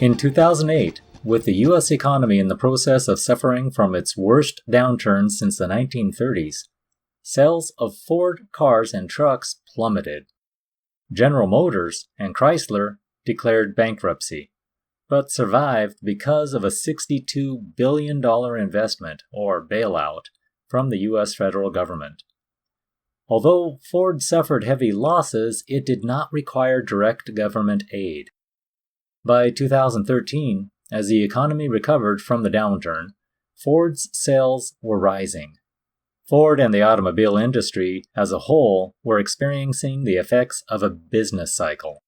In 2008, with the U.S. economy in the process of suffering from its worst downturn since the 1930s, sales of Ford cars and trucks plummeted. General Motors and Chrysler declared bankruptcy, but survived because of a $62 billion investment, or bailout, from the U.S. federal government. Although Ford suffered heavy losses, it did not require direct government aid. By 2013, as the economy recovered from the downturn, Ford's sales were rising. Ford and the automobile industry as a whole were experiencing the effects of a business cycle.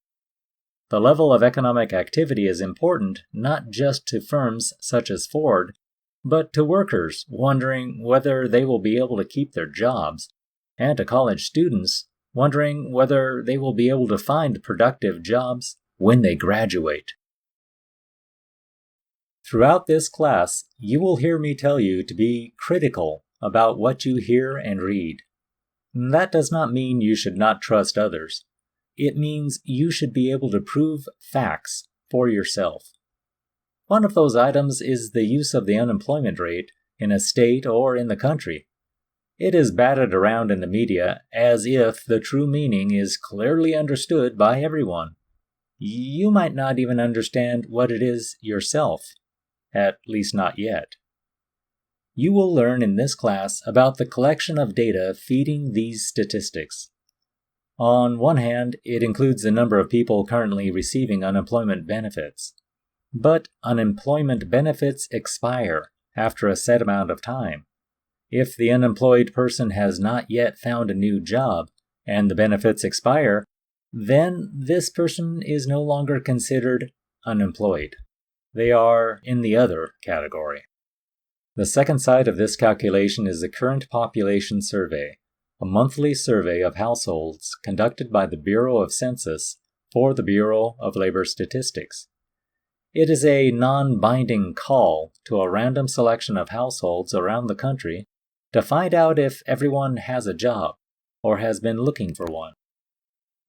The level of economic activity is important not just to firms such as Ford, but to workers wondering whether they will be able to keep their jobs, and to college students wondering whether they will be able to find productive jobs when they graduate. Throughout this class, you will hear me tell you to be critical about what you hear and read. That does not mean you should not trust others. It means you should be able to prove facts for yourself. One of those items is the use of the unemployment rate in a state or in the country. It is batted around in the media as if the true meaning is clearly understood by everyone. You might not even understand what it is yourself, at least not yet. You will learn in this class about the collection of data feeding these statistics. On one hand, it includes the number of people currently receiving unemployment benefits. But unemployment benefits expire after a set amount of time. If the unemployed person has not yet found a new job and the benefits expire, then this person is no longer considered unemployed. They are in the other category. The second side of this calculation is the Current Population Survey, a monthly survey of households conducted by the Bureau of Census for the Bureau of Labor Statistics. It is a non-binding call to a random selection of households around the country to find out if everyone has a job or has been looking for one.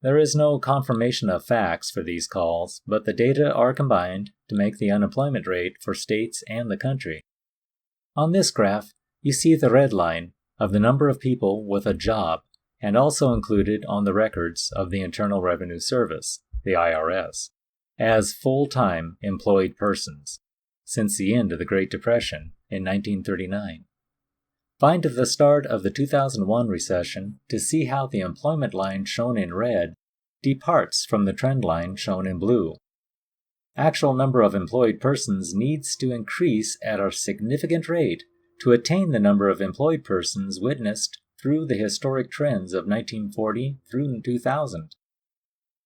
There is no confirmation of facts for these calls, but the data are combined to make the unemployment rate for states and the country. On this graph, you see the red line of the number of people with a job, and also included on the records of the Internal Revenue Service, the IRS, as full-time employed persons, since the end of the Great Depression in 1939. Find the start of the 2001 recession to see how the employment line shown in red departs from the trend line shown in blue. Actual number of employed persons needs to increase at a significant rate to attain the number of employed persons witnessed through the historic trends of 1940 through 2000.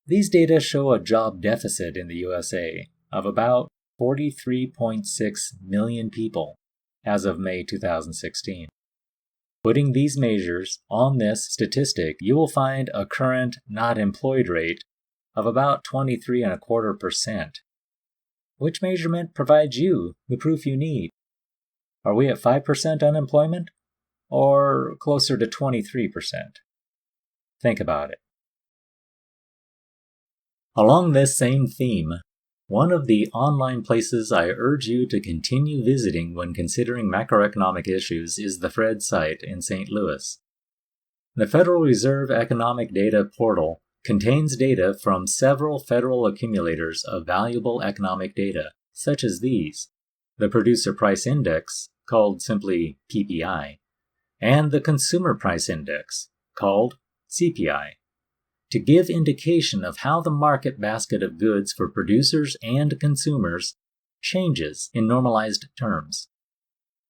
These data show a job deficit in the USA of about 43.6 million people as of May 2016. Putting these measures on this statistic, you will find a current not employed rate of about 23.25%. Which measurement provides you the proof you need? Are we at 5% unemployment or closer to 23%? Think about it. Along this same theme, one of the online places I urge you to continue visiting when considering macroeconomic issues is the Fred site in St. Louis. The Federal Reserve Economic Data Portal contains data from several federal accumulators of valuable economic data, such as these: the Producer Price Index, called simply PPI, and the Consumer Price Index, called CPI, to give indication of how the market basket of goods for producers and consumers changes in normalized terms.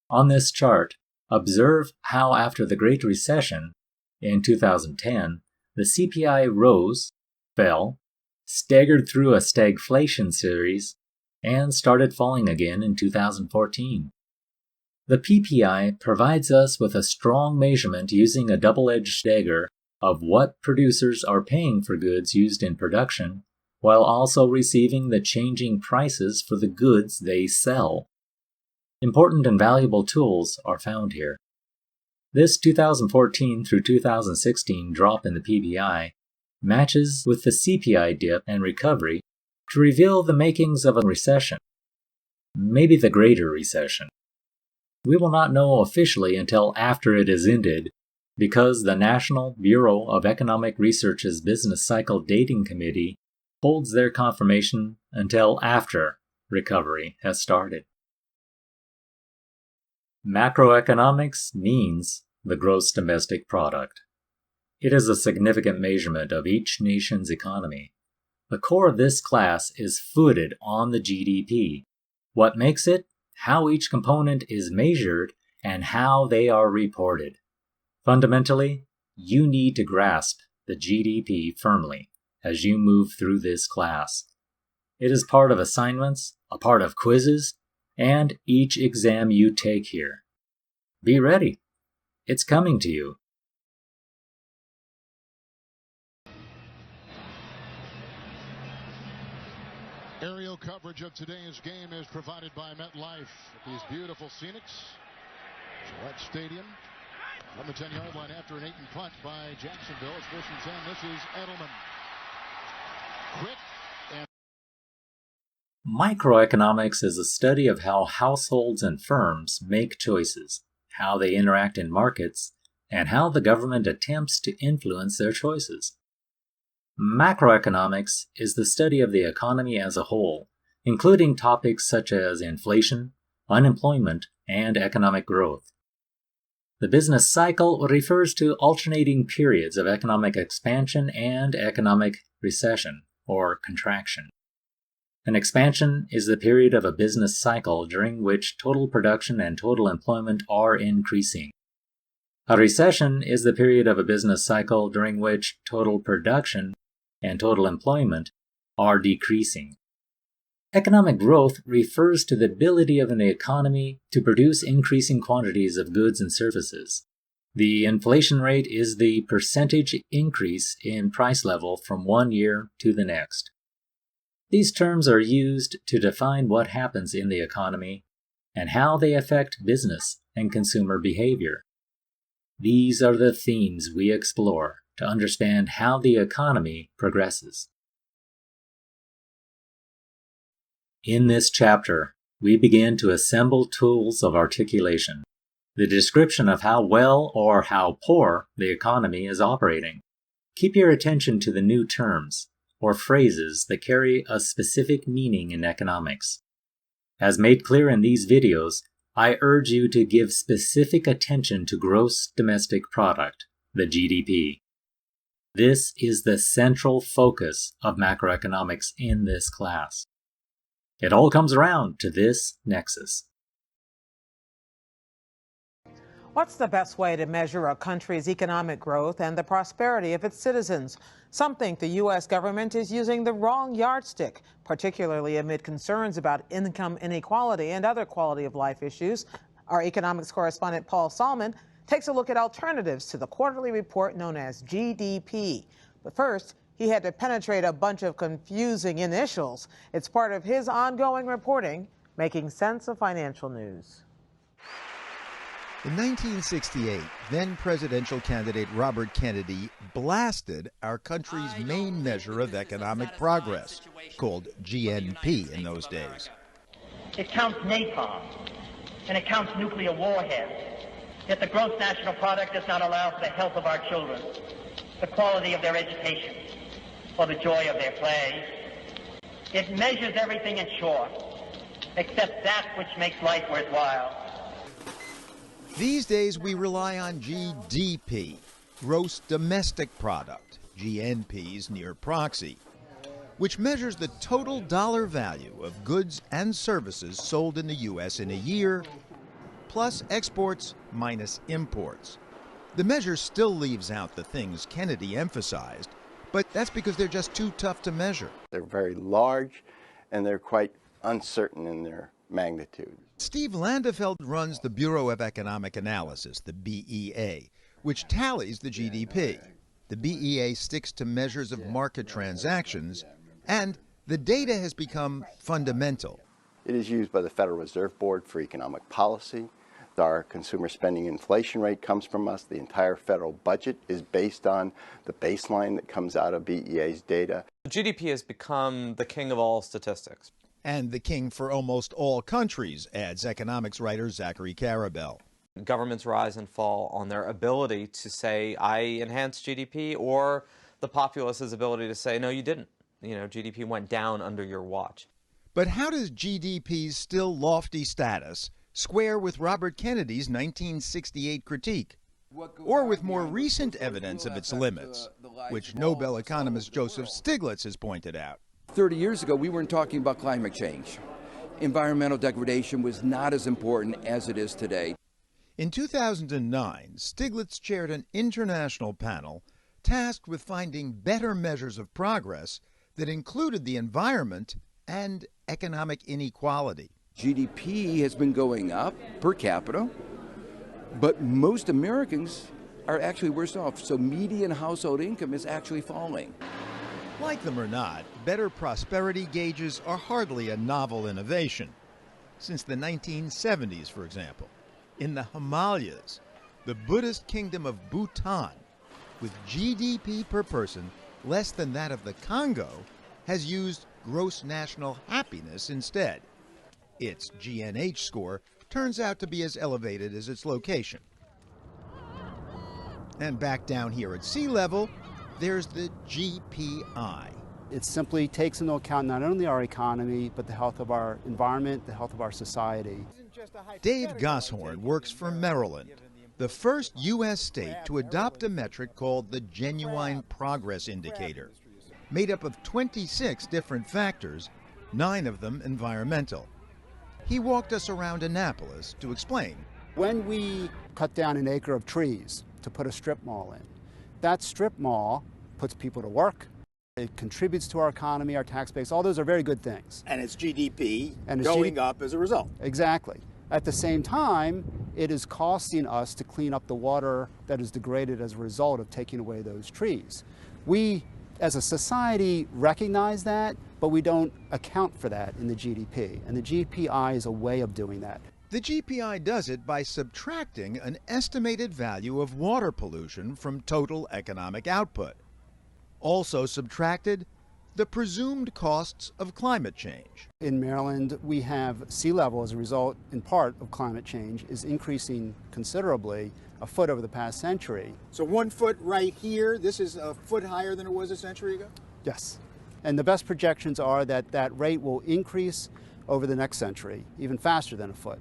On this chart, observe how after the Great Recession in 2010, the CPI rose, fell, staggered through a stagflation series, and started falling again in 2014. The PPI provides us with a strong measurement using a double-edged dagger of what producers are paying for goods used in production, while also receiving the changing prices for the goods they sell. Important and valuable tools are found here. This 2014 through 2016 drop in the PPI matches with the CPI dip and recovery to reveal the makings of a recession, maybe the Greater Recession. We will not know officially until after it is ended, because the National Bureau of Economic Research's Business Cycle Dating Committee holds their confirmation until after recovery has started. Macroeconomics means the gross domestic product. It is a significant measurement of each nation's economy. The core of this class is footed on the GDP. What makes it, how each component is measured, and how they are reported. Fundamentally, you need to grasp the GDP firmly as you move through this class. It is part of assignments, a part of quizzes, and each exam you take here. Be ready. It's coming to you. Aerial coverage of today's game is provided by MetLife. These beautiful scenics. Gillette Stadium. From the 10-yard line after an 8-and punt by Jacksonville. It's 1st and 10. This is Edelman. Quick and... Microeconomics is a study of how households and firms make choices, how they interact in markets, and how the government attempts to influence their choices. Macroeconomics is the study of the economy as a whole, including topics such as inflation, unemployment, and economic growth. The business cycle refers to alternating periods of economic expansion and economic recession, or contraction. An expansion is the period of a business cycle during which total production and total employment are increasing. A recession is the period of a business cycle during which total production and total employment are decreasing. Economic growth refers to the ability of an economy to produce increasing quantities of goods and services. The inflation rate is the percentage increase in price level from one year to the next. These terms are used to define what happens in the economy and how they affect business and consumer behavior. These are the themes we explore to understand how the economy progresses. In this chapter, we begin to assemble tools of articulation, the description of how well or how poor the economy is operating. Keep your attention to the new terms, or phrases that carry a specific meaning in economics. As made clear in these videos, I urge you to give specific attention to gross domestic product, the GDP. This is the central focus of macroeconomics in this class. It all comes around to this nexus. What's the best way to measure a country's economic growth and the prosperity of its citizens? Some think the U.S. government is using the wrong yardstick, particularly amid concerns about income inequality and other quality of life issues. Our economics correspondent Paul Salmon takes a look at alternatives to the quarterly report known as GDP. But first, he had to penetrate a bunch of confusing initials. It's part of his ongoing reporting, making sense of financial news. In 1968, then presidential candidate Robert Kennedy blasted our country's main measure of economic progress, called GNP in those days. It counts napalm, and it counts nuclear warheads. Yet the gross national product does not allow for the health of our children, the quality of their education, or the joy of their play. It measures everything in short, except that which makes life worthwhile. These days, we rely on GDP, gross domestic product, GNP's near proxy, which measures the total dollar value of goods and services sold in the U.S. in a year, plus exports minus imports. The measure still leaves out the things Kennedy emphasized, but that's because they're just too tough to measure. They're very large, and they're quite uncertain in their magnitude. Steve Landefeld runs the Bureau of Economic Analysis, the BEA, which tallies the GDP. The BEA sticks to measures of market transactions, and the data has become fundamental. It is used by the Federal Reserve Board for economic policy. Our consumer spending inflation rate comes from us. The entire federal budget is based on the baseline that comes out of BEA's data. GDP has become the king of all statistics. And the king for almost all countries, adds economics writer Zachary Karabell. Governments rise and fall on their ability to say, I enhanced GDP, or the populace's ability to say, no, you didn't. You know, GDP went down under your watch. But how does GDP's still lofty status square with Robert Kennedy's 1968 critique? Or with more recent evidence of its limits, which Nobel economist Joseph Stiglitz has pointed out. 30 years ago, we weren't talking about climate change. Environmental degradation was not as important as it is today. In 2009, Stiglitz chaired an international panel tasked with finding better measures of progress that included the environment and economic inequality. GDP has been going up per capita, but most Americans are actually worse off. So median household income is actually falling. Like them or not, better prosperity gauges are hardly a novel innovation. Since the 1970s, for example, in the Himalayas, the Buddhist kingdom of Bhutan, with GDP per person less than that of the Congo, has used gross national happiness instead. Its GNH score turns out to be as elevated as its location. And back down here at sea level, there's the GPI. It simply takes into account not only our economy, but the health of our environment, the health of our society. Dave Gosshorn works for Maryland, the first U.S. state to adopt a metric called the Genuine Progress Indicator, made up of 26 different factors, 9 of them environmental. He walked us around Annapolis to explain. When we cut down an acre of trees to put a strip mall in, that strip mall puts people to work. It contributes to our economy, our tax base. All those are very good things. And it's GDP and it's going up as a result. Exactly. At the same time, it is costing us to clean up the water that is degraded as a result of taking away those trees. We, as a society, recognize that, but we don't account for that in the GDP. And the GPI is a way of doing that. The GPI does it by subtracting an estimated value of water pollution from total economic output. Also subtracted, the presumed costs of climate change. In Maryland, we have sea level as a result, in part, of climate change, is increasing considerably, a foot over the past century. So 1 foot right here, this is a foot higher than it was a century ago? Yes. And the best projections are that that rate will increase over the next century, even faster than a foot.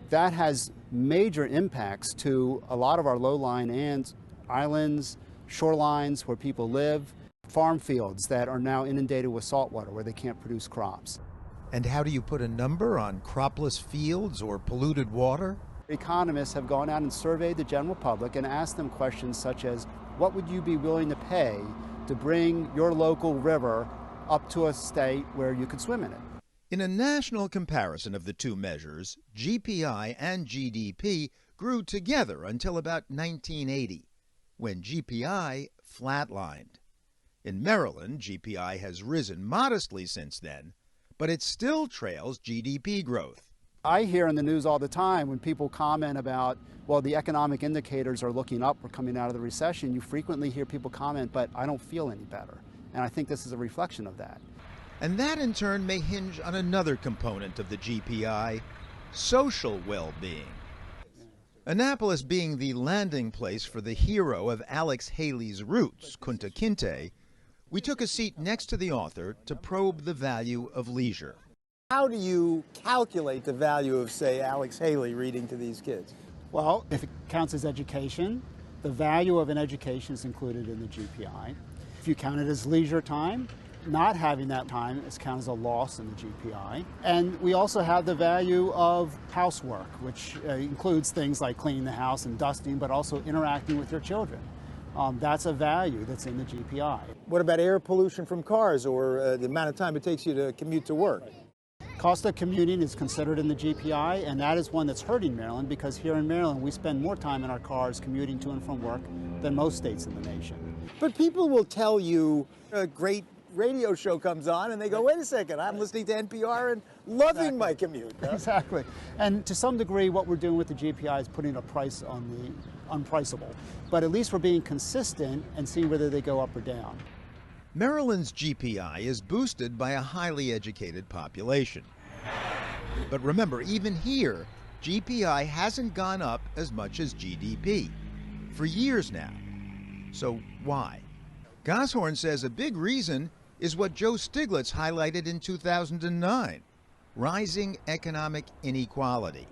That has major impacts to a lot of our low-lying islands, shorelines where people live, farm fields that are now inundated with salt water where they can't produce crops. And how do you put a number on cropless fields or polluted water? Economists have gone out and surveyed the general public and asked them questions such as, what would you be willing to pay to bring your local river up to a state where you could swim in it? In a national comparison of the two measures, GPI and GDP grew together until about 1980, when GPI flatlined. In Maryland, GPI has risen modestly since then, but it still trails GDP growth. I hear in the news all the time when people comment about, well, the economic indicators are looking up, we're coming out of the recession, you frequently hear people comment, but I don't feel any better. And I think this is a reflection of that. And that in turn may hinge on another component of the GPI, social well-being. Annapolis being the landing place for the hero of Alex Haley's roots, Kunta Kinte, we took a seat next to the author to probe the value of leisure. How do you calculate the value of, say, Alex Haley reading to these kids? Well, if it counts as education, the value of an education is included in the GPI. If you count it as leisure time, not having that time is counted as a loss in the GPI. And we also have the value of housework, which includes things like cleaning the house and dusting, but also interacting with your children. That's a value that's in the GPI. What about air pollution from cars or the amount of time it takes you to commute to work? Cost of commuting is considered in the GPI, and that is one that's hurting Maryland because here in Maryland we spend more time in our cars commuting to and from work than most states in the nation. But people will tell you a great radio show comes on and they go, wait a second, I'm listening to NPR and loving my commute. Huh? Exactly. And to some degree what we're doing with the GPI is putting a price on the unpriceable. But at least we're being consistent and seeing whether they go up or down. Maryland's GPI is boosted by a highly educated population. But remember, even here, GPI hasn't gone up as much as GDP for years now. So why? Goshorn says a big reason is what Joe Stiglitz highlighted in 2009, rising economic inequality.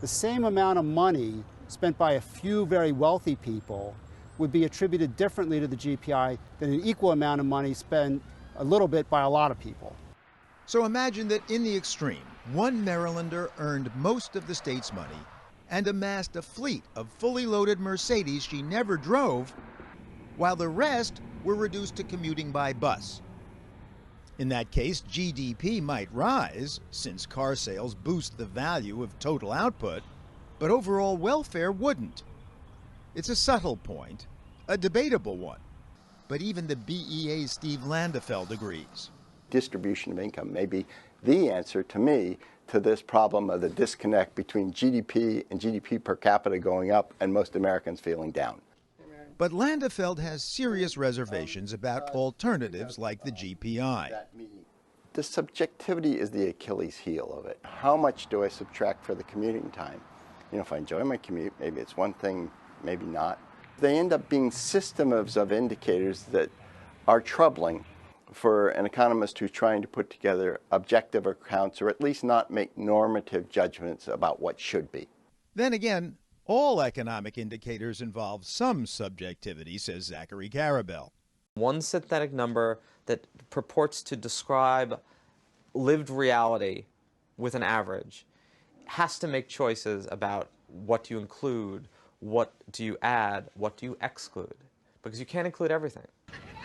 The same amount of money spent by a few very wealthy people would be attributed differently to the GPI than an equal amount of money spent a little bit by a lot of people. So imagine that in the extreme, one Marylander earned most of the state's money and amassed a fleet of fully loaded Mercedes she never drove, while the rest were reduced to commuting by bus. In that case, GDP might rise, since car sales boost the value of total output, but overall welfare wouldn't. It's a subtle point, a debatable one, but even the BEA's Steve Landefeld agrees. Distribution of income may be the answer, to me, to this problem of the disconnect between GDP and GDP per capita going up and most Americans feeling down. But Landefeld has serious reservations about alternatives like the GPI. The subjectivity is the Achilles heel of it. How much do I subtract for the commuting time? You know, if I enjoy my commute, maybe it's one thing, maybe not. They end up being systems of indicators that are troubling for an economist who's trying to put together objective accounts, or at least not make normative judgments about what should be. Then again, all economic indicators involve some subjectivity, says Zachary Karabell. One synthetic number that purports to describe lived reality with an average has to make choices about what do you include, what do you add, what do you exclude, because you can't include everything.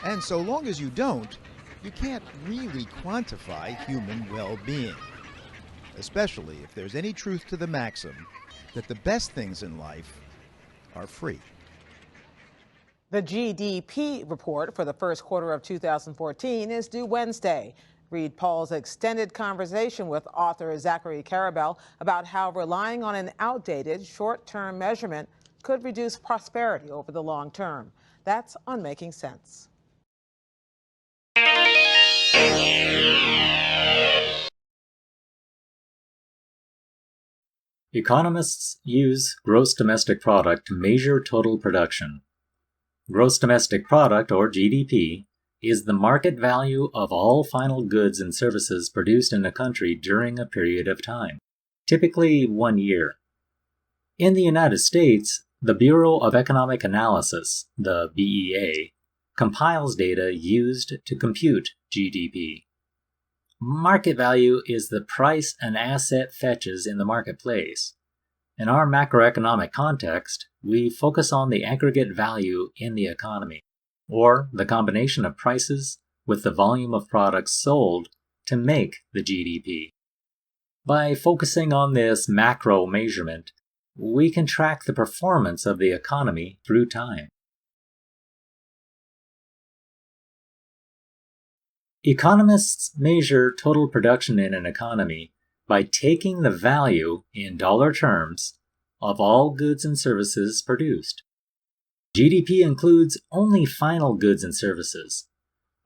And so long as you don't, you can't really quantify human well-being, especially if there's any truth to the maxim that the best things in life are free. The GDP report for the first quarter of 2014 is due Wednesday. Read Paul's extended conversation with author Zachary Karabell about how relying on an outdated short-term measurement could reduce prosperity over the long term. That's on Making Sense. Economists use gross domestic product to measure total production. Gross domestic product, or GDP, is the market value of all final goods and services produced in a country during a period of time, typically 1 year. In the United States, the Bureau of Economic Analysis, the BEA, compiles data used to compute GDP. Market value is the price an asset fetches in the marketplace. In our macroeconomic context, we focus on the aggregate value in the economy, or the combination of prices with the volume of products sold to make the GDP. By focusing on this macro measurement, we can track the performance of the economy through time. Economists measure total production in an economy by taking the value, in dollar terms, of all goods and services produced. GDP includes only final goods and services.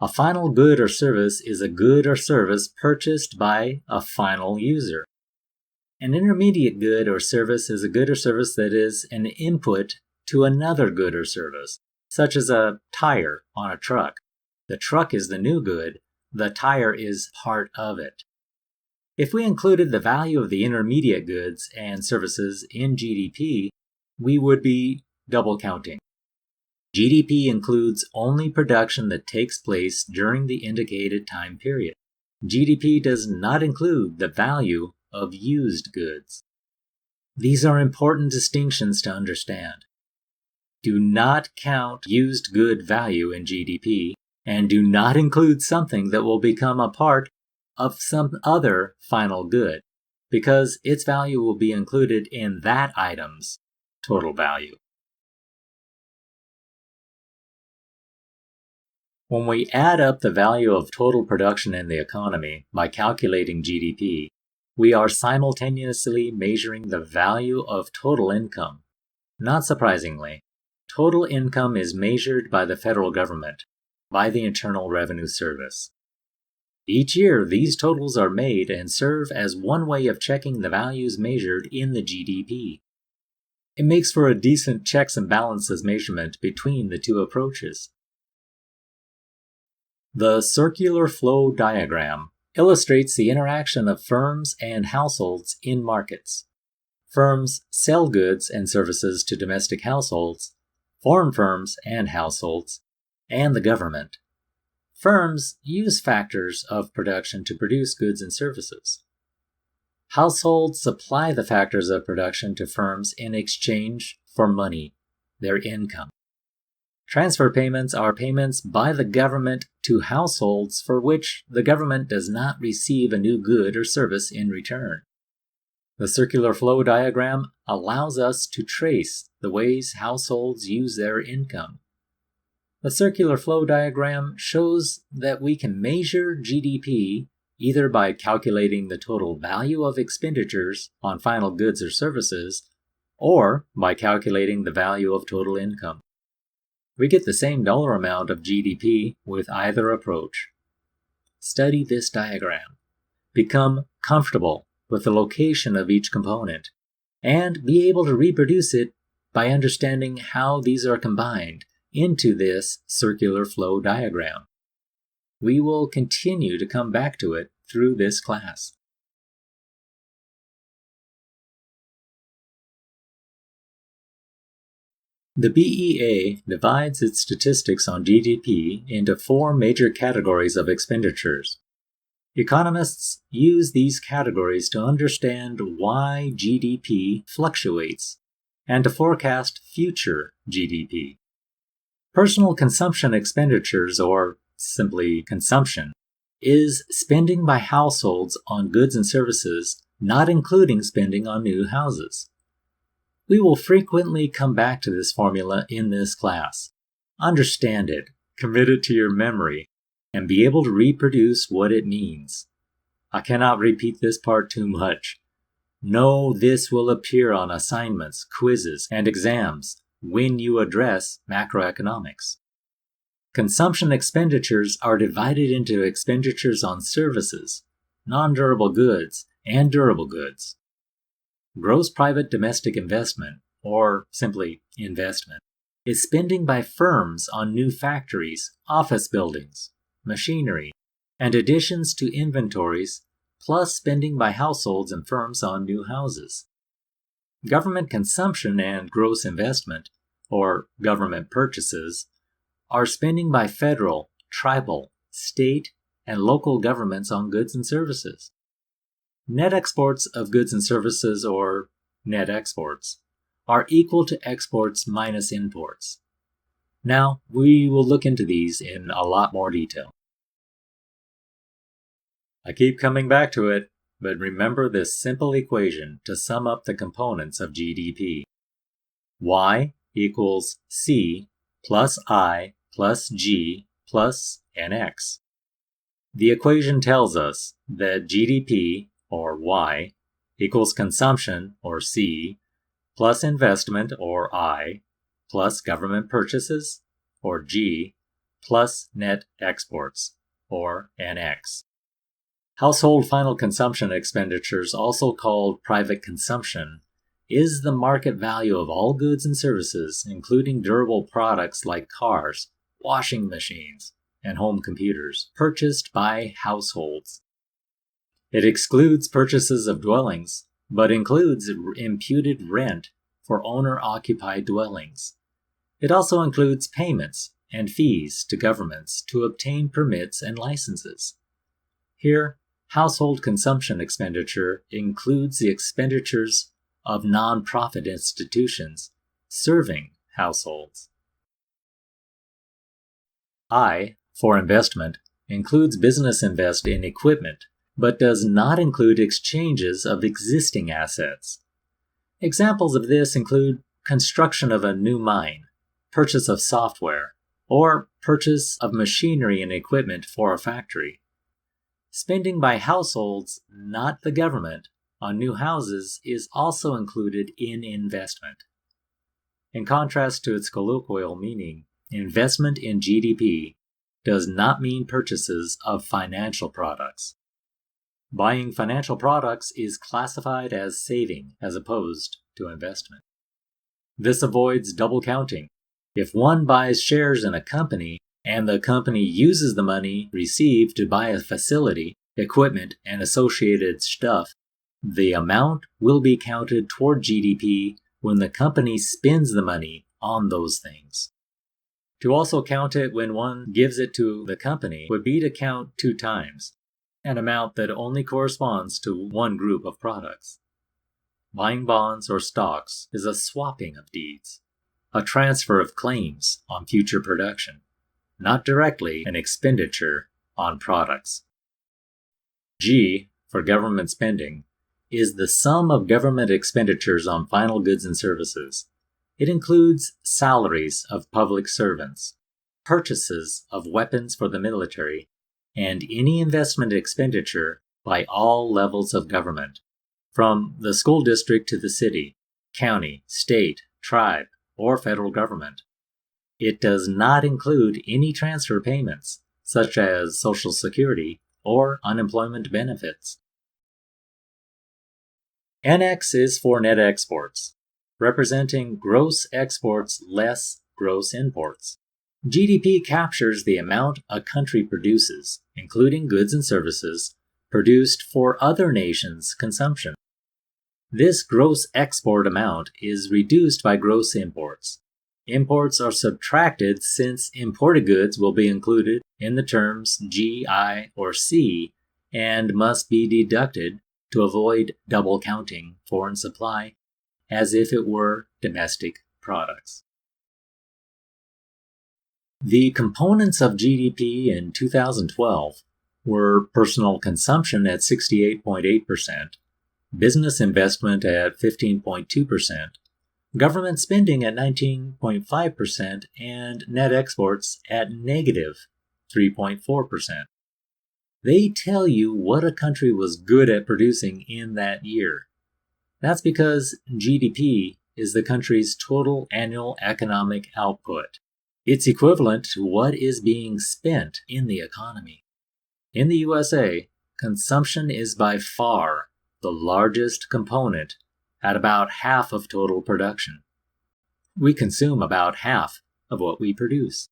A final good or service is a good or service purchased by a final user. An intermediate good or service is a good or service that is an input to another good or service, such as a tire on a truck. The truck is the new good, the tire is part of it. If we included the value of the intermediate goods and services in GDP, we would be double counting. GDP includes only production that takes place during the indicated time period. GDP does not include the value of used goods. These are important distinctions to understand. Do not count used good value in GDP, and do not include something that will become a part of some other final good, because its value will be included in that item's total value. When we add up the value of total production in the economy by calculating GDP, we are simultaneously measuring the value of total income. Not surprisingly, total income is measured by the federal government, by the Internal Revenue Service. Each year, these totals are made and serve as one way of checking the values measured in the GDP. It makes for a decent checks and balances measurement between the two approaches. The circular flow diagram illustrates the interaction of firms and households in markets. Firms sell goods and services to domestic households, foreign firms and households, and the government. Firms use factors of production to produce goods and services. Households supply the factors of production to firms in exchange for money, their income. Transfer payments are payments by the government to households for which the government does not receive a new good or service in return. The circular flow diagram allows us to trace the ways households use their income. The circular flow diagram shows that we can measure GDP either by calculating the total value of expenditures on final goods or services, or by calculating the value of total income. We get the same dollar amount of GDP with either approach. Study this diagram. Become comfortable with the location of each component, and be able to reproduce it by understanding how these are combined into this circular flow diagram. We will continue to come back to it through this class. The BEA divides its statistics on GDP into 4 major categories of expenditures. Economists use these categories to understand why GDP fluctuates and to forecast future GDP. Personal consumption expenditures, or simply consumption, is spending by households on goods and services, not including spending on new houses. We will frequently come back to this formula in this class. Understand it, commit it to your memory, and be able to reproduce what it means. I cannot repeat this part too much. Know this will appear on assignments, quizzes, and exams when you address macroeconomics. Consumption expenditures are divided into expenditures on services, non-durable goods, and durable goods. Gross private domestic investment, or simply investment, is spending by firms on new factories, office buildings, machinery, and additions to inventories, plus spending by households and firms on new houses. Government consumption and gross investment, or government purchases, are spending by federal, tribal, state, and local governments on goods and services. Net exports of goods and services, or net exports, are equal to exports minus imports. Now, we will look into these in a lot more detail. I keep coming back to it, but remember this simple equation to sum up the components of GDP. Y equals C plus I plus G plus NX. The equation tells us that GDP, or Y, equals consumption, or C, plus investment, or I, plus government purchases, or G, plus net exports, or NX. Household final consumption expenditures, also called private consumption, is the market value of all goods and services, including durable products like cars, washing machines, and home computers, purchased by households. It excludes purchases of dwellings, but includes imputed rent for owner-occupied dwellings. It also includes payments and fees to governments to obtain permits and licenses. Here, household consumption expenditure includes the expenditures of non-profit institutions serving households. I, for investment, includes business invest in equipment, but does not include exchanges of existing assets. Examples of this include construction of a new mine, purchase of software, or purchase of machinery and equipment for a factory. Spending by households, not the government, on new houses is also included in investment. In contrast to its colloquial meaning, investment in GDP does not mean purchases of financial products. Buying financial products is classified as saving as opposed to investment. This avoids double counting. If one buys shares in a company and the company uses the money received to buy a facility, equipment, and associated stuff, the amount will be counted toward GDP when the company spends the money on those things. To also count it when one gives it to the company would be to count 2 times, an amount that only corresponds to one group of products. Buying bonds or stocks is a swapping of deeds, a transfer of claims on future production, not directly an expenditure on products. G, for government spending, is the sum of government expenditures on final goods and services. It includes salaries of public servants, purchases of weapons for the military, and any investment expenditure by all levels of government, from the school district to the city, county, state, tribe, or federal government. It does not include any transfer payments, such as Social Security or unemployment benefits. NX is for net exports, representing gross exports less gross imports. GDP captures the amount a country produces, including goods and services, produced for other nations' consumption. This gross export amount is reduced by gross imports. Imports are subtracted since imported goods will be included in the terms G, I, or C and must be deducted to avoid double counting foreign supply as if it were domestic products. The components of GDP in 2012 were personal consumption at 68.8%, business investment at 15.2%, government spending at 19.5%, and net exports at negative 3.4%. They tell you what a country was good at producing in that year. That's because GDP is the country's total annual economic output. It's equivalent to what is being spent in the economy. In the USA, consumption is by far the largest component at about half of total production. We consume about half of what we produce.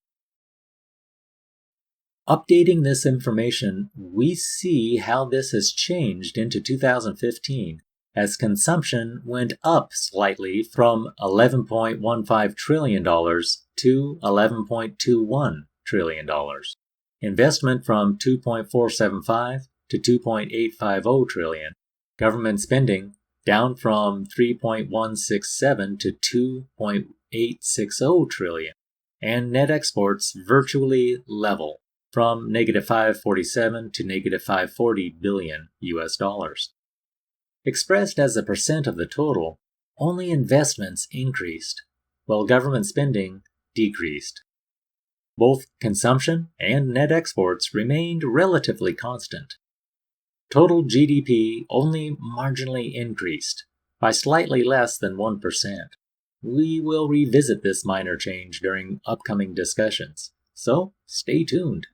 Updating this information, we see how this has changed into 2015 as consumption went up slightly from $11.15 trillion to $11.21 trillion. Investment from $2.475 to $2.850 trillion. Government spending down from $3.167 to $2.860 trillion. And net exports virtually level from negative $547 to negative $540 billion US dollars. Expressed as a percent of the total, only investments increased, while government spending decreased. Both consumption and net exports remained relatively constant. Total GDP only marginally increased, by slightly less than 1%. We will revisit this minor change during upcoming discussions, so stay tuned.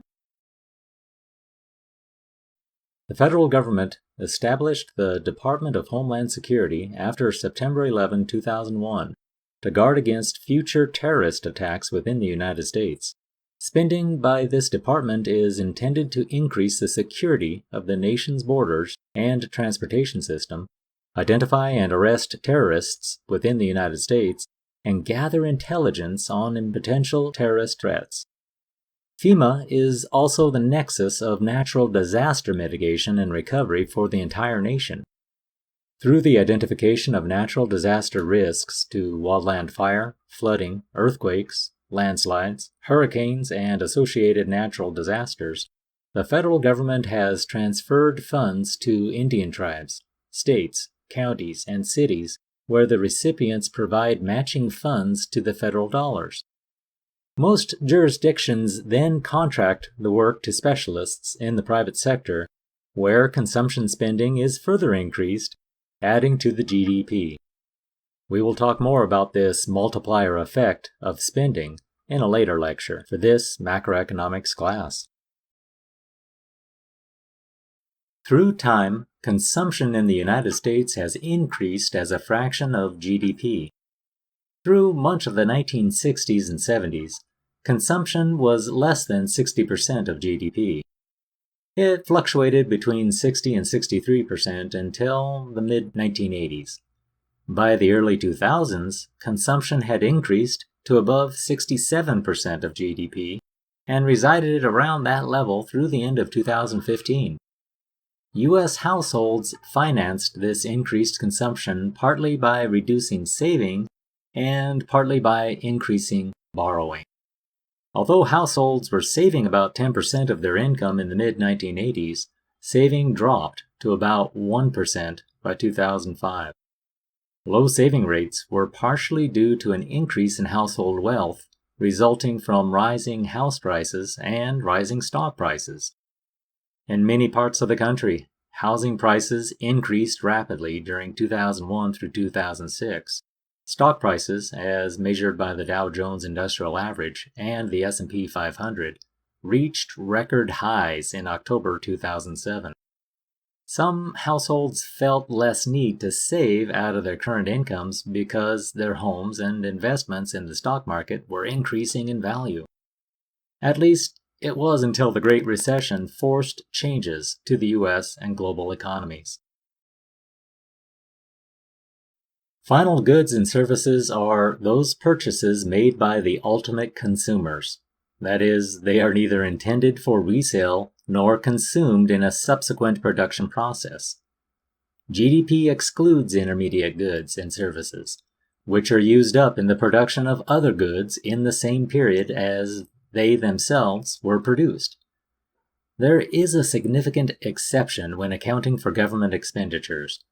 The federal government established the Department of Homeland Security after September 11, 2001, to guard against future terrorist attacks within the United States. Spending by this department is intended to increase the security of the nation's borders and transportation system, identify and arrest terrorists within the United States, and gather intelligence on potential terrorist threats. FEMA is also the nexus of natural disaster mitigation and recovery for the entire nation. Through the identification of natural disaster risks to wildland fire, flooding, earthquakes, landslides, hurricanes, and associated natural disasters, the federal government has transferred funds to Indian tribes, states, counties, and cities where the recipients provide matching funds to the federal dollars. Most jurisdictions then contract the work to specialists in the private sector, where consumption spending is further increased, adding to the GDP. We will talk more about this multiplier effect of spending in a later lecture for this macroeconomics class. Through time, consumption in the United States has increased as a fraction of GDP. Through much of the 1960s and 70s, consumption was less than 60% of GDP. It fluctuated between 60 and 63% until the mid-1980s. By the early 2000s, consumption had increased to above 67% of GDP and resided around that level through the end of 2015. U.S. households financed this increased consumption partly by reducing saving and partly by increasing borrowing. Although households were saving about 10% of their income in the mid-1980s, saving dropped to about 1% by 2005. Low saving rates were partially due to an increase in household wealth resulting from rising house prices and rising stock prices. In many parts of the country, housing prices increased rapidly during 2001 through 2006. Stock prices, as measured by the Dow Jones Industrial Average and the S&P 500, reached record highs in October 2007. Some households felt less need to save out of their current incomes because their homes and investments in the stock market were increasing in value. At least, it was until the Great Recession forced changes to the U.S. and global economies. Final goods and services are those purchases made by the ultimate consumers. That is, they are neither intended for resale nor consumed in a subsequent production process. GDP excludes intermediate goods and services, which are used up in the production of other goods in the same period as they themselves were produced. There is a significant exception when accounting for government expenditures.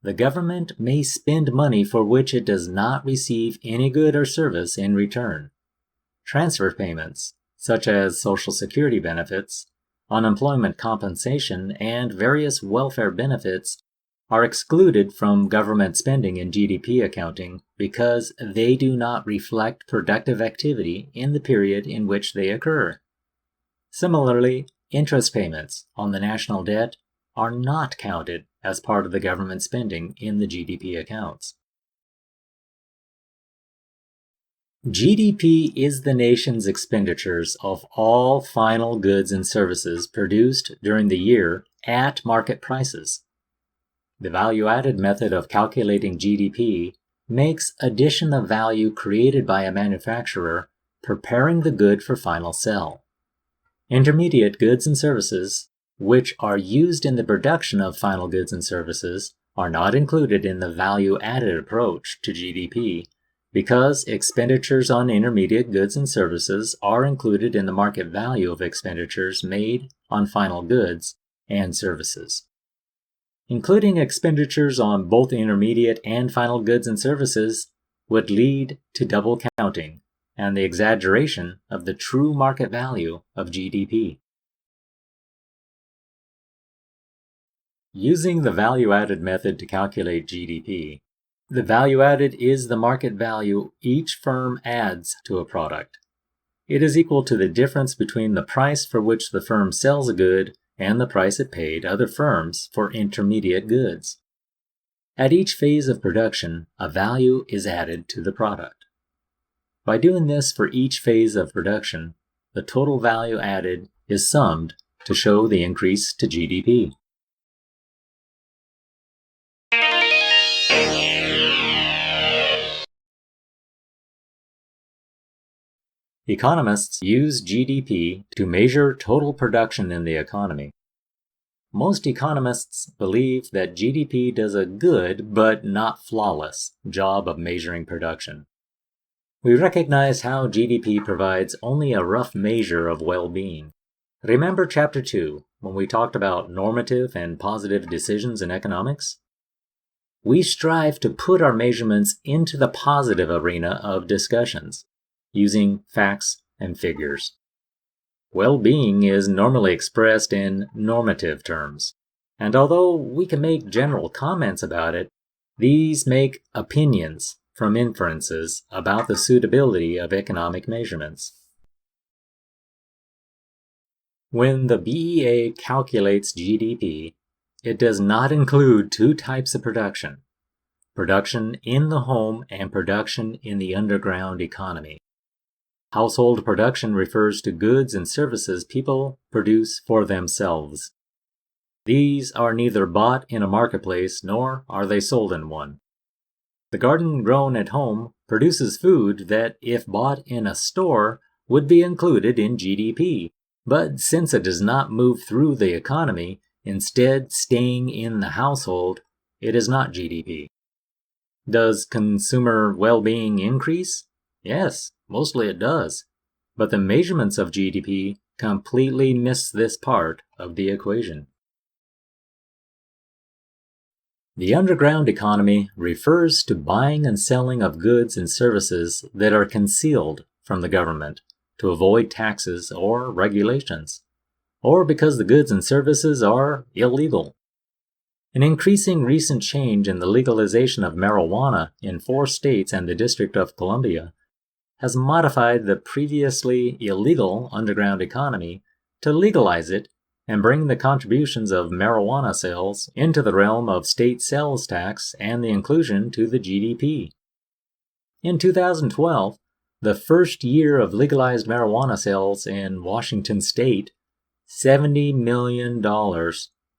The government may spend money for which it does not receive any good or service in return. Transfer payments, such as Social Security benefits, unemployment compensation, and various welfare benefits, are excluded from government spending in GDP accounting because they do not reflect productive activity in the period in which they occur. Similarly, interest payments on the national debt are not counted as part of the government spending in the GDP accounts. GDP is the nation's expenditures of all final goods and services produced during the year at market prices. The value-added method of calculating GDP makes addition of value created by a manufacturer preparing the good for final sell. Intermediate goods and services, which are used in the production of final goods and services, are not included in the value-added approach to GDP because expenditures on intermediate goods and services are included in the market value of expenditures made on final goods and services. Including expenditures on both intermediate and final goods and services would lead to double counting and the exaggeration of the true market value of GDP. Using the value-added method to calculate GDP, the value added is the market value each firm adds to a product. It is equal to the difference between the price for which the firm sells a good and the price it paid other firms for intermediate goods. At each phase of production, a value is added to the product. By doing this for each phase of production, the total value added is summed to show the increase to GDP. Economists use GDP to measure total production in the economy. Most economists believe that GDP does a good, but not flawless, job of measuring production. We recognize how GDP provides only a rough measure of well-being. Remember Chapter 2, when we talked about normative and positive decisions in economics? We strive to put our measurements into the positive arena of discussions, using facts and figures. Well-being is normally expressed in normative terms, and although we can make general comments about it, these make opinions from inferences about the suitability of economic measurements. When the BEA calculates GDP, it does not include two types of production: production in the home and production in the underground economy. Household production refers to goods and services people produce for themselves. These are neither bought in a marketplace nor are they sold in one. The garden grown at home produces food that, if bought in a store, would be included in GDP, but since it does not move through the economy, instead staying in the household, it is not GDP. Does consumer well-being increase? Yes, mostly it does. But the measurements of GDP completely miss this part of the equation. The underground economy refers to buying and selling of goods and services that are concealed from the government to avoid taxes or regulations, or because the goods and services are illegal. An increasing recent change in the legalization of marijuana in 4 states and the District of Columbia has modified the previously illegal underground economy to legalize it and bring the contributions of marijuana sales into the realm of state sales tax and the inclusion to the GDP. In 2012, the first year of legalized marijuana sales in Washington state, $70 million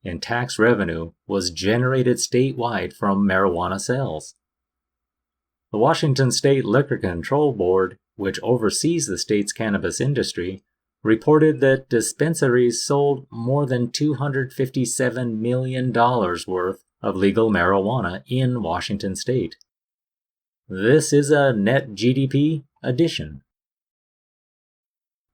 in tax revenue was generated statewide from marijuana sales. The Washington State Liquor Control Board, which oversees the state's cannabis industry, reported that dispensaries sold more than $257 million worth of legal marijuana in Washington state. This is a net GDP addition.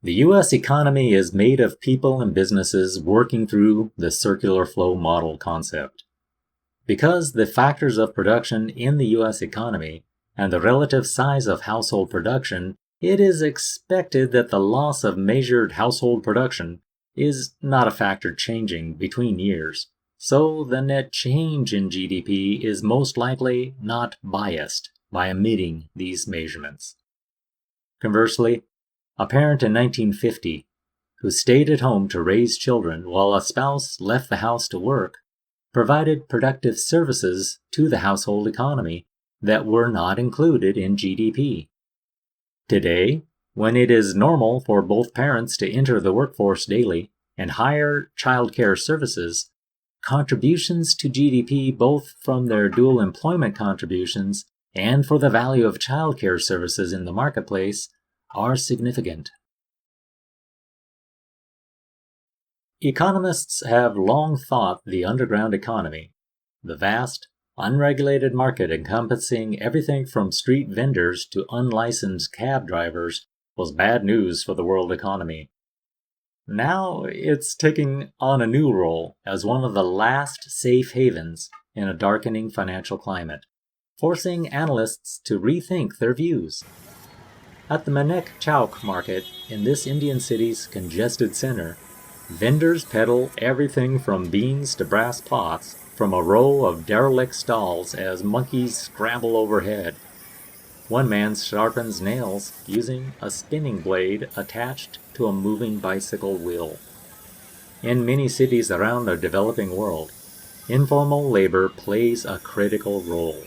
The U.S. economy is made of people and businesses working through the circular flow model concept. Because the factors of production in the U.S. economy and the relative size of household production, it is expected that the loss of measured household production is not a factor changing between years, so the net change in GDP is most likely not biased by omitting these measurements. Conversely, a parent in 1950 who stayed at home to raise children while a spouse left the house to work provided productive services to the household economy that were not included in GDP. Today, when it is normal for both parents to enter the workforce daily and hire childcare services, contributions to GDP both from their dual employment contributions and for the value of childcare services in the marketplace are significant. Economists have long thought the underground economy, the vast, unregulated market encompassing everything from street vendors to unlicensed cab drivers, was bad news for the world economy. Now it's taking on a new role as one of the last safe havens in a darkening financial climate, forcing analysts to rethink their views. At the Manek Chowk market in this Indian city's congested center, vendors peddle everything from beans to brass pots from a row of derelict stalls as monkeys scramble overhead. One man sharpens nails using a spinning blade attached to a moving bicycle wheel. In many cities around the developing world, informal labor plays a critical role.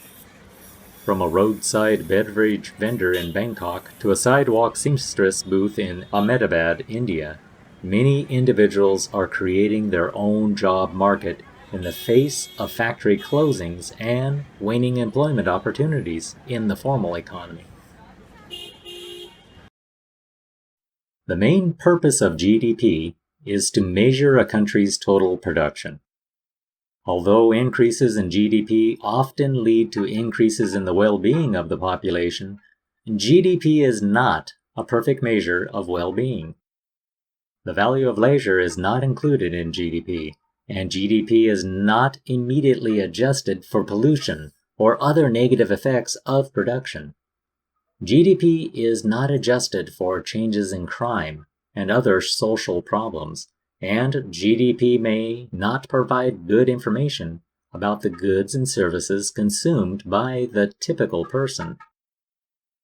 From a roadside beverage vendor in Bangkok to a sidewalk seamstress booth in Ahmedabad, India, many individuals are creating their own job market in the face of factory closings and waning employment opportunities in the formal economy. The main purpose of GDP is to measure a country's total production. Although increases in GDP often lead to increases in the well-being of the population, GDP is not a perfect measure of well-being. The value of leisure is not included in GDP, and GDP is not immediately adjusted for pollution or other negative effects of production. GDP is not adjusted for changes in crime and other social problems, and GDP may not provide good information about the goods and services consumed by the typical person.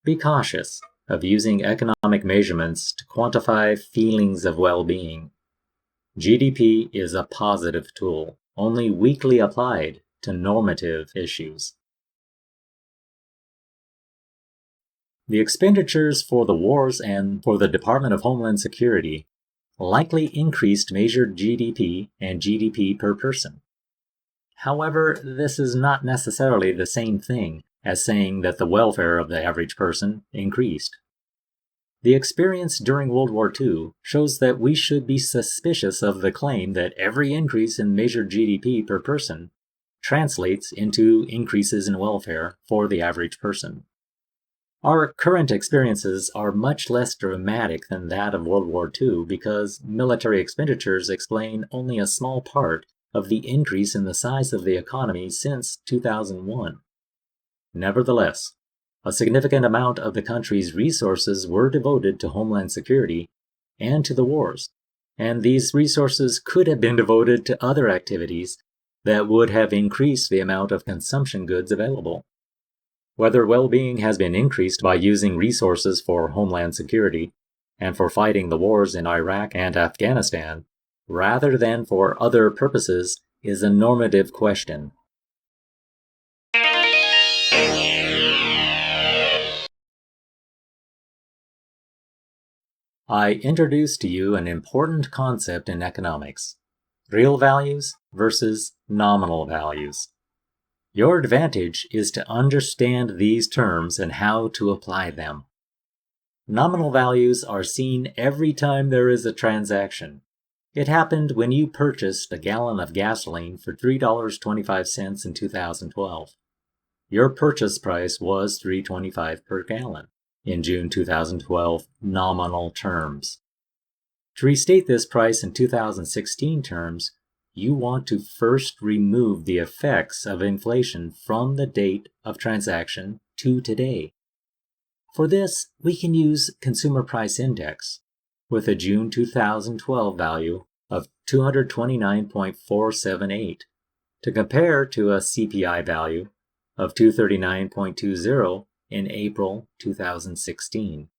Be cautious of using economic measurements to quantify feelings of well-being. GDP is a positive tool, only weakly applied to normative issues. The expenditures for the wars and for the Department of Homeland Security likely increased measured GDP and GDP per person. However, this is not necessarily the same thing as saying that the welfare of the average person increased. The experience during World War II shows that we should be suspicious of the claim that every increase in measured GDP per person translates into increases in welfare for the average person. Our current experiences are much less dramatic than that of World War II because military expenditures explain only a small part of the increase in the size of the economy since 2001. Nevertheless, a significant amount of the country's resources were devoted to Homeland Security and to the wars, and these resources could have been devoted to other activities that would have increased the amount of consumption goods available. Whether well-being has been increased by using resources for Homeland Security and for fighting the wars in Iraq and Afghanistan, rather than for other purposes, is a normative question. I introduced to you an important concept in economics: real values versus nominal values. Your advantage is to understand these terms and how to apply them. Nominal values are seen every time there is a transaction. It happened when you purchased a gallon of gasoline for $3.25 in 2012. Your purchase price was $3.25 per gallon in June 2012 nominal terms. To restate this price in 2016 terms, you want to first remove the effects of inflation from the date of transaction to today. For this, we can use Consumer Price Index with a June 2012 value of 229.478 to compare to a CPI value of 239.20 in April 2016.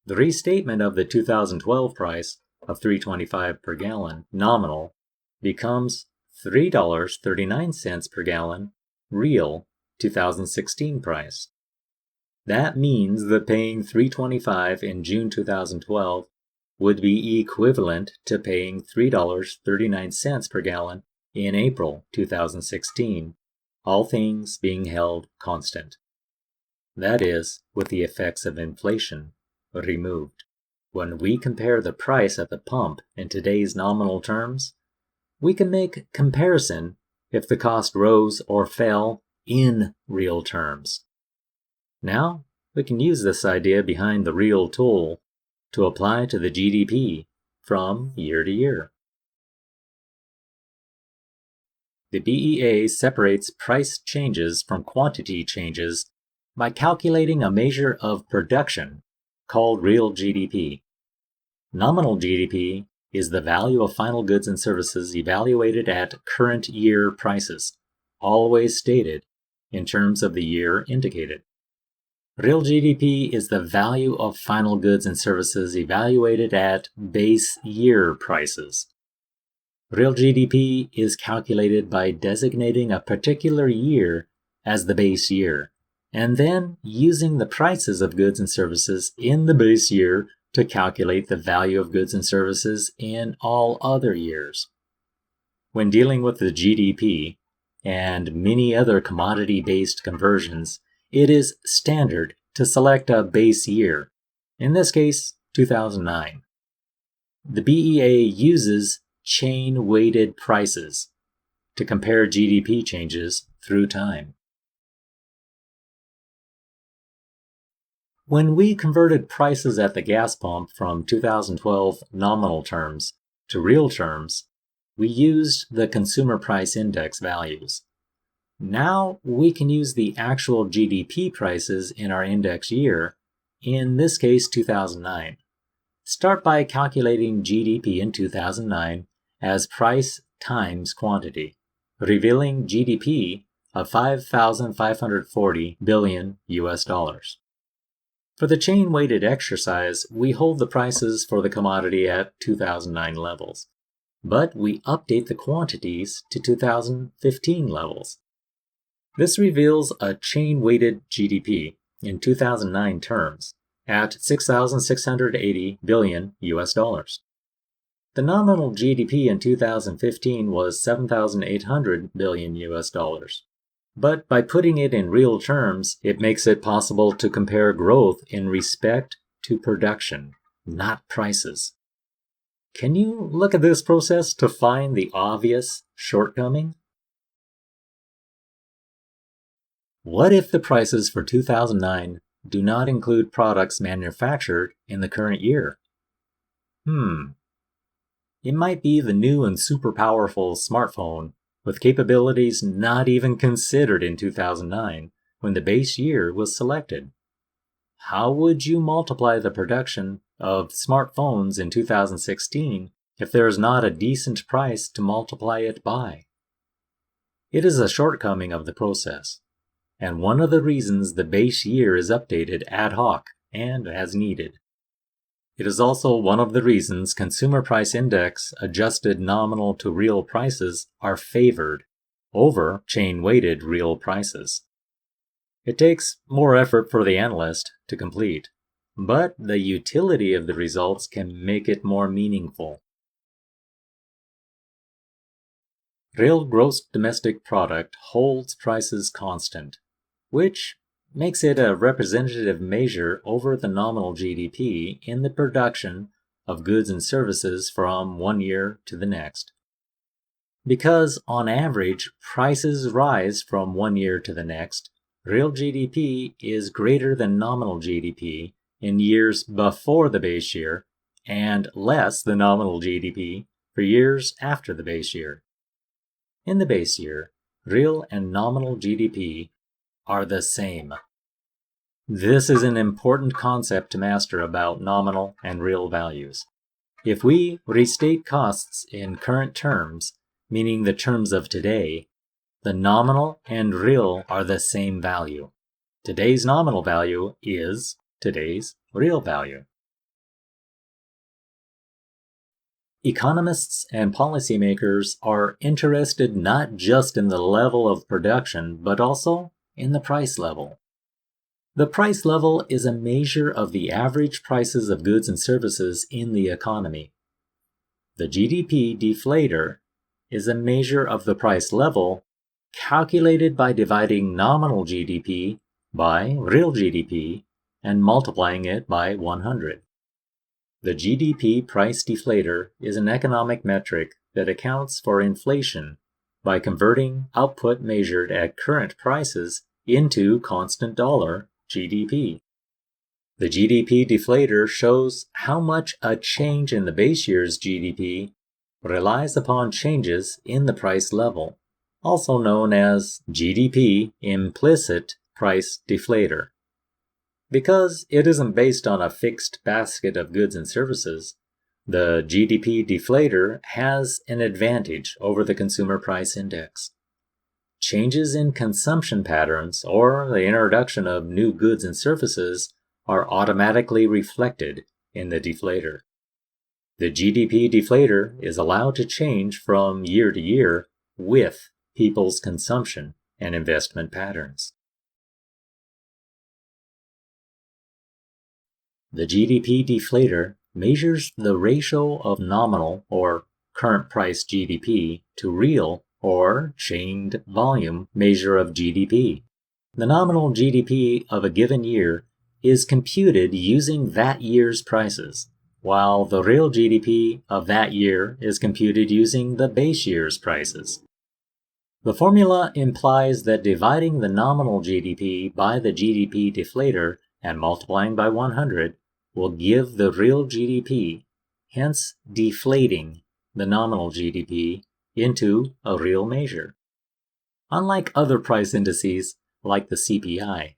The restatement of the 2012 price of $3.25 per gallon nominal becomes $3.39 per gallon real 2016 price. That means that paying $3.25 in June 2012 would be equivalent to paying $3.39 per gallon in April 2016, all things being held constant. That is, with the effects of inflation removed. When we compare the price at the pump in today's nominal terms, we can make comparison if the cost rose or fell in real terms. Now, we can use this idea behind the real tool to apply to the GDP from year to year. The BEA separates price changes from quantity changes by calculating a measure of production called real GDP. Nominal GDP is the value of final goods and services evaluated at current year prices, always stated in terms of the year indicated. Real GDP is the value of final goods and services evaluated at base year prices. Real GDP is calculated by designating a particular year as the base year, and then using the prices of goods and services in the base year to calculate the value of goods and services in all other years. When dealing with the GDP and many other commodity-based conversions, it is standard to select a base year, in this case, 2009. The BEA uses chain-weighted prices to compare GDP changes through time. When we converted prices at the gas pump from 2012 nominal terms to real terms, we used the Consumer Price Index values. Now we can use the actual GDP prices in our index year, in this case 2009. Start by calculating GDP in 2009 as price times quantity, revealing GDP of $5,540 billion US. For the chain-weighted exercise, we hold the prices for the commodity at 2009 levels, but we update the quantities to 2015 levels. This reveals a chain-weighted GDP in 2009 terms at 6,680 billion US dollars. The nominal GDP in 2015 was 7,800 billion US dollars. But by putting it in real terms, it makes it possible to compare growth in respect to production, not prices. Can you look at this process to find the obvious shortcoming? What if the prices for 2009 do not include products manufactured in the current year? It might be the new and super powerful smartphone with capabilities not even considered in 2009 when the base year was selected. How would you multiply the production of smartphones in 2016 if there is not a decent price to multiply it by? It is a shortcoming of the process, and one of the reasons the base year is updated ad hoc and as needed. It is also one of the reasons consumer price index adjusted nominal to real prices are favored over chain-weighted real prices. It takes more effort for the analyst to complete, but the utility of the results can make it more meaningful. Real gross domestic product holds prices constant, which makes it a representative measure over the nominal GDP in the production of goods and services from one year to the next. Because, on average, prices rise from one year to the next, real GDP is greater than nominal GDP in years before the base year and less than nominal GDP for years after the base year. In the base year, real and nominal GDP are the same. This is an important concept to master about nominal and real values. If we restate costs in current terms, meaning the terms of today, the nominal and real are the same value. Today's nominal value is today's real value. Economists and policymakers are interested not just in the level of production, but also in the price level. The price level is a measure of the average prices of goods and services in the economy. The GDP deflator is a measure of the price level calculated by dividing nominal GDP by real GDP and multiplying it by 100. The GDP price deflator is an economic metric that accounts for inflation by converting output measured at current prices into constant dollar GDP. The GDP deflator shows how much a change in the base year's GDP relies upon changes in the price level, also known as GDP implicit price deflator. Because it isn't based on a fixed basket of goods and services, the GDP deflator has an advantage over the consumer price index. Changes in consumption patterns or the introduction of new goods and services are automatically reflected in the deflator. The GDP deflator is allowed to change from year to year with people's consumption and investment patterns. The GDP deflator measures the ratio of nominal or current price GDP to real or chained volume measure of GDP. The nominal GDP of a given year is computed using that year's prices, while the real GDP of that year is computed using the base year's prices. The formula implies that dividing the nominal GDP by the GDP deflator and multiplying by 100 will give the real GDP, hence deflating the nominal GDP into a real measure. Unlike other price indices, like the CPI,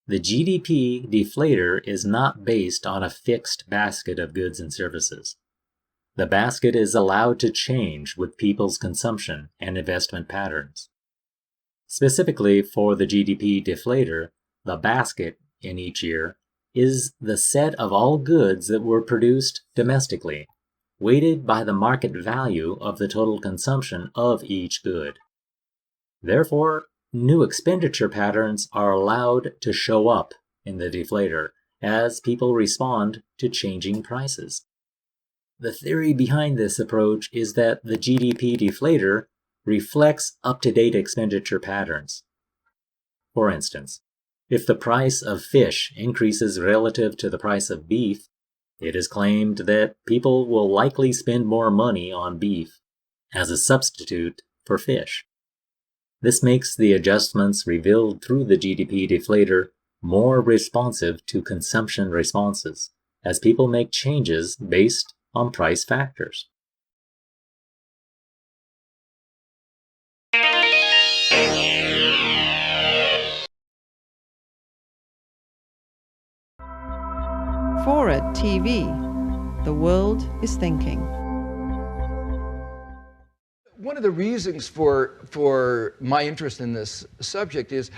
the GDP deflator is not based on a fixed basket of goods and services. The basket is allowed to change with people's consumption and investment patterns. Specifically for the GDP deflator, the basket in each year is the set of all goods that were produced domestically, weighted by the market value of the total consumption of each good. Therefore, new expenditure patterns are allowed to show up in the deflator as people respond to changing prices. The theory behind this approach is that the GDP deflator reflects up-to-date expenditure patterns. For instance, if the price of fish increases relative to the price of beef, it is claimed that people will likely spend more money on beef as a substitute for fish. This makes the adjustments revealed through the GDP deflator more responsive to consumption responses, as people make changes based on price factors. Forward TV. The world is thinking. One of the reasons for my interest in this subject is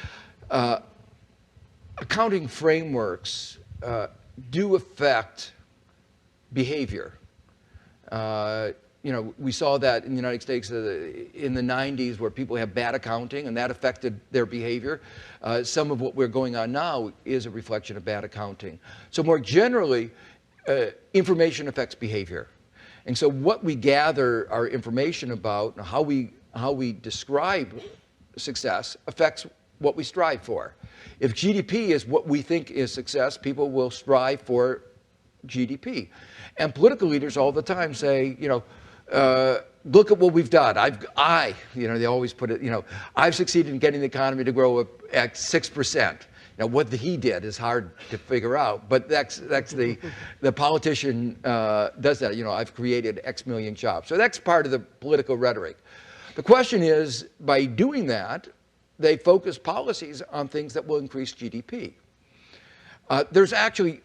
accounting frameworks do affect behavior. We saw that in the United States in the 90s, where people have bad accounting, and that affected their behavior. Some of what we're going on now is a reflection of bad accounting. So more generally, information affects behavior. And so what we gather our information about, and how we describe success, affects what we strive for. If GDP is what we think is success, people will strive for GDP. And political leaders all the time say, look at what we've done. They always put it, I've succeeded in getting the economy to grow at 6%. Now, what he did is hard to figure out, but that's the politician does that. I've created X million jobs. So that's part of the political rhetoric. The question is, by doing that, they focus policies on things that will increase GDP. There's actually,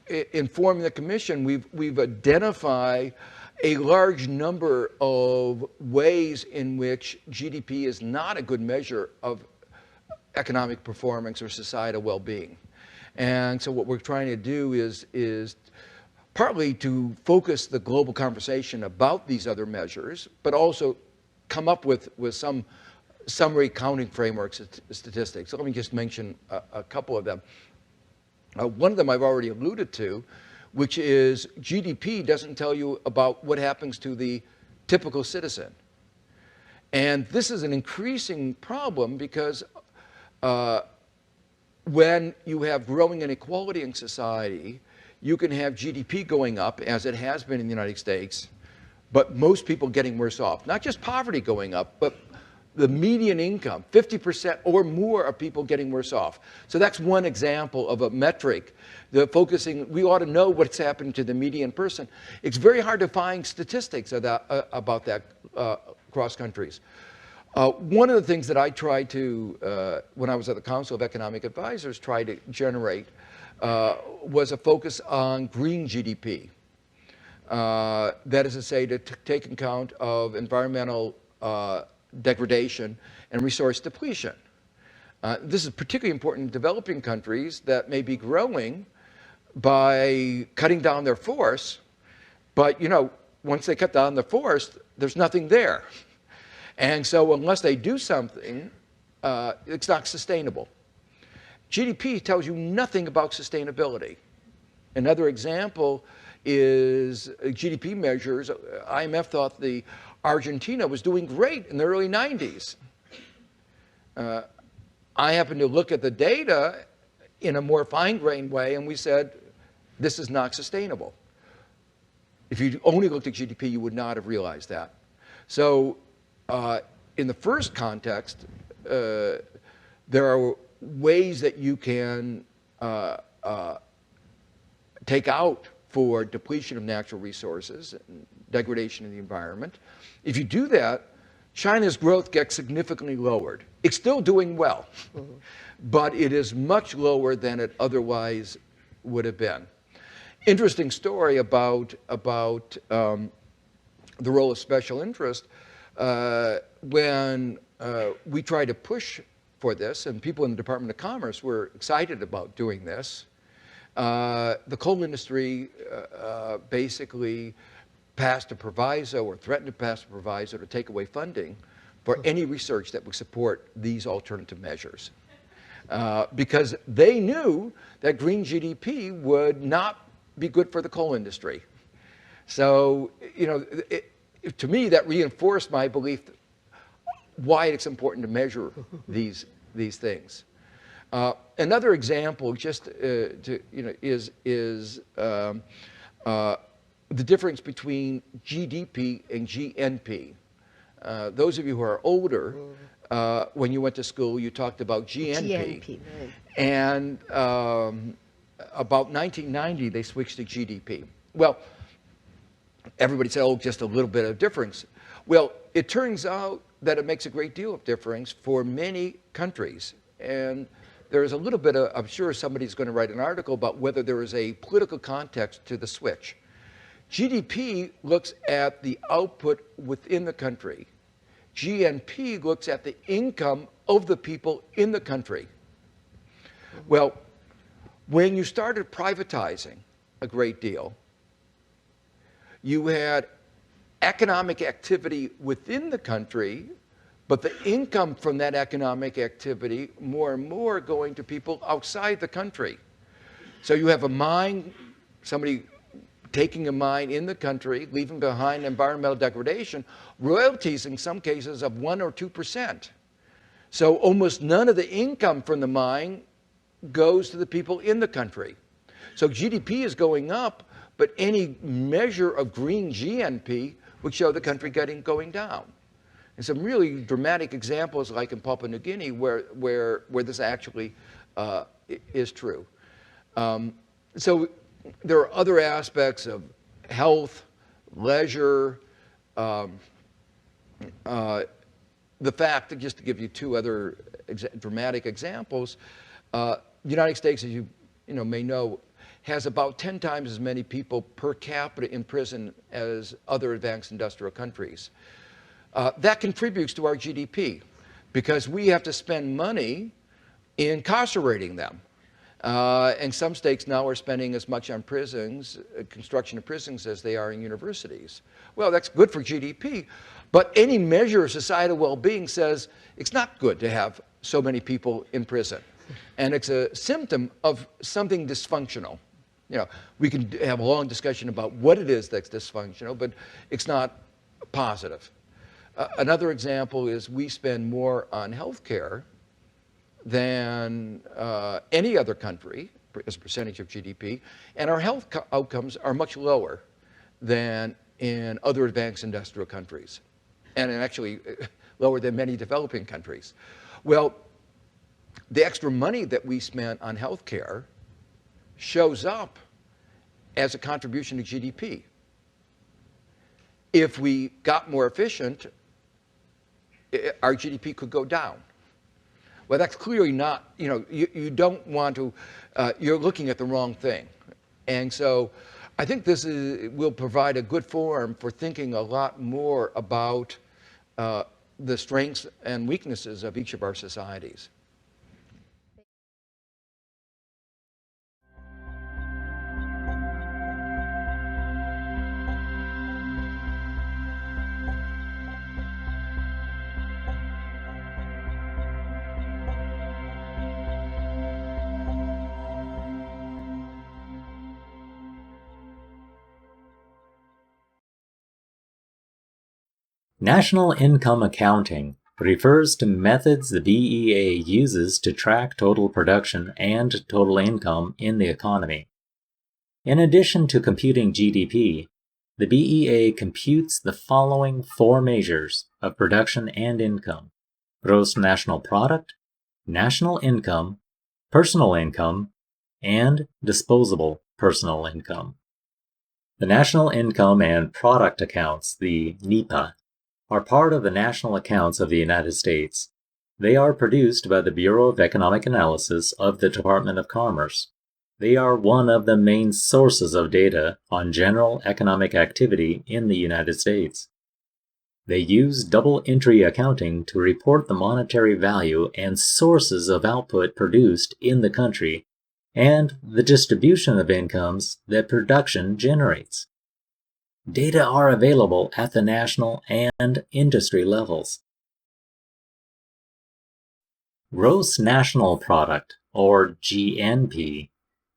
in forming the commission, we've identified a large number of ways in which GDP is not a good measure of economic performance or societal well-being. And so what we're trying to do is partly to focus the global conversation about these other measures, but also come up with some summary accounting frameworks statistics. So let me just mention a couple of them. One of them I've already alluded to, which is GDP doesn't tell you about what happens to the typical citizen. And this is an increasing problem because when you have growing inequality in society, you can have GDP going up, as it has been in the United States, but most people getting worse off. Not just poverty going up, but the median income, 50% or more of people getting worse off. So that's one example of a metric. We ought to know what's happening to the median person. It's very hard to find statistics about that across countries. One of the things that I tried to, when I was at the Council of Economic Advisors, tried to generate was a focus on green GDP. That is to say, to take account of environmental degradation and resource depletion. This is particularly important in developing countries that may be growing by cutting down their forest, but once they cut down the forest, there's nothing there. And so unless they do something, it's not sustainable. GDP tells you nothing about sustainability. Another example is GDP measures. IMF thought Argentina was doing great in the early 90s. I happened to look at the data in a more fine-grained way, and we said, this is not sustainable. If you only looked at GDP, you would not have realized that. So in the first context, there are ways that you can take out for depletion of natural resources and degradation of the environment. If you do that, China's growth gets significantly lowered. It's still doing well, but it is much lower than it otherwise would have been. Interesting story about the role of special interest. When we tried to push for this, and people in the Department of Commerce were excited about doing this, The coal industry basically passed a proviso or threatened to pass a proviso to take away funding for any research that would support these alternative measures. Because they knew that green GDP would not be good for the coal industry. So, to me, that reinforced my belief why it's important to measure these things. Another example, just is the difference between GDP and GNP. Those of you who are older, when you went to school, you talked about GNP. And about 1990, they switched to GDP. Well, everybody said, oh, just a little bit of difference. Well, it turns out that it makes a great deal of difference for many countries. And there's a little bit of, I'm sure somebody's going to write an article about whether there is a political context to the switch. GDP looks at the output within the country. GNP looks at the income of the people in the country. Well, when you started privatizing a great deal, you had economic activity within the country, but the income from that economic activity more and more going to people outside the country. So you have a mine, somebody taking a mine in the country, leaving behind environmental degradation, royalties in some cases of 1 or 2%. So almost none of the income from the mine goes to the people in the country. So GDP is going up, but any measure of green GNP would show the country going down. And some really dramatic examples, like in Papua New Guinea, where this actually is true. So there are other aspects of health, leisure, the fact that, just to give you two other dramatic examples, the United States, as you may know, has about 10 times as many people per capita in prison as other advanced industrial countries. That contributes to our GDP because we have to spend money incarcerating them. And some states now are spending as much on prisons, construction of prisons, as they are in universities. Well, that's good for GDP, but any measure of societal well-being says it's not good to have so many people in prison. And it's a symptom of something dysfunctional. We can have a long discussion about what it is that's dysfunctional, but it's not positive. Another example is we spend more on healthcare than any other country as a percentage of GDP, and our health outcomes are much lower than in other advanced industrial countries, and actually lower than many developing countries. Well, the extra money that we spent on healthcare shows up as a contribution to GDP. If we got more efficient, our GDP could go down. Well, that's clearly not, you don't want to, you're looking at the wrong thing. And so I think this will provide a good forum for thinking a lot more about the strengths and weaknesses of each of our societies. National income accounting refers to methods the BEA uses to track total production and total income in the economy. In addition to computing GDP, the BEA computes the following four measures of production and income: gross national product, national income, personal income, and disposable personal income. The national income and product accounts, the NEPA, are part of the national accounts of the United States. They are produced by the Bureau of Economic Analysis of the Department of Commerce. They are one of the main sources of data on general economic activity in the United States. They use double entry accounting to report the monetary value and sources of output produced in the country and the distribution of incomes that production generates. Data are available at the national and industry levels. Gross National Product, or GNP,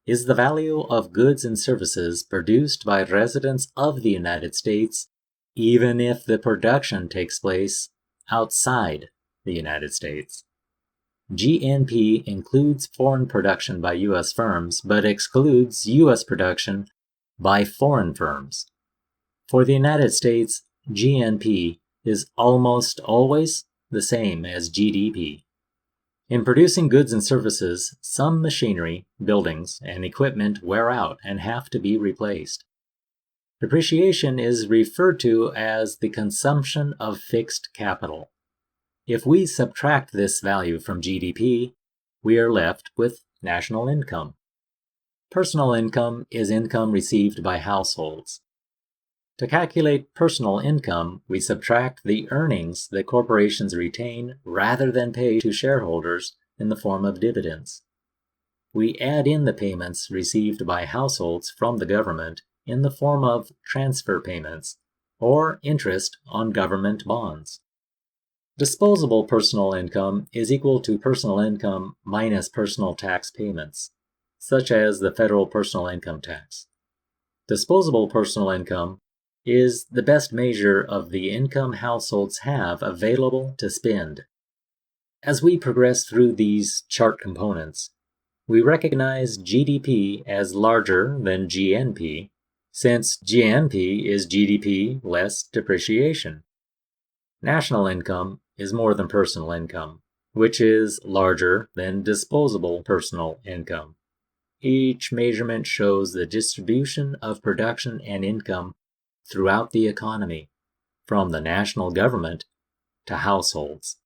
is the value of goods and services produced by residents of the United States, even if the production takes place outside the United States. GNP includes foreign production by U.S. firms, but excludes U.S. production by foreign firms. For the United States, GNP is almost always the same as GDP. In producing goods and services, some machinery, buildings, and equipment wear out and have to be replaced. Depreciation is referred to as the consumption of fixed capital. If we subtract this value from GDP, we are left with national income. Personal income is income received by households. To calculate personal income, we subtract the earnings that corporations retain rather than pay to shareholders in the form of dividends. We add in the payments received by households from the government in the form of transfer payments or interest on government bonds. Disposable personal income is equal to personal income minus personal tax payments, such as the federal personal income tax. Disposable personal income is the best measure of the income households have available to spend. As we progress through these chart components, we recognize GDP as larger than GNP, since GNP is GDP less depreciation. National income is more than personal income, which is larger than disposable personal income. Each measurement shows the distribution of production and income throughout the economy, from the national government to households.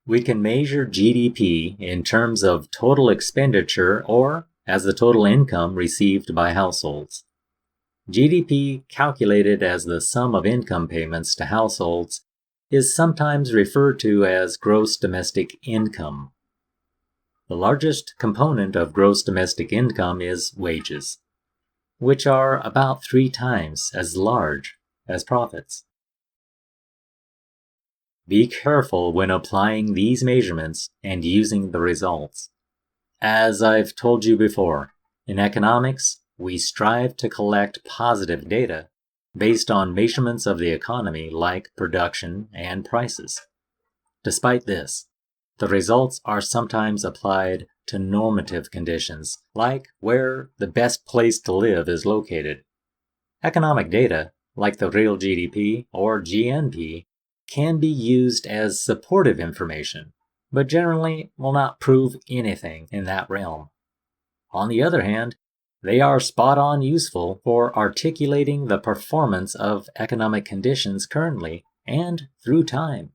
We can measure GDP in terms of total expenditure or as the total income received by households. GDP, calculated as the sum of income payments to households, is sometimes referred to as gross domestic income. The largest component of gross domestic income is wages, which are about 3 times as large as profits. Be careful when applying these measurements and using the results. As I've told you before, in economics, we strive to collect positive data based on measurements of the economy like production and prices. Despite this, the results are sometimes applied to normative conditions, like where the best place to live is located. Economic data, like the real GDP or GNP, can be used as supportive information, but generally will not prove anything in that realm. On the other hand, they are spot-on useful for articulating the performance of economic conditions currently and through time.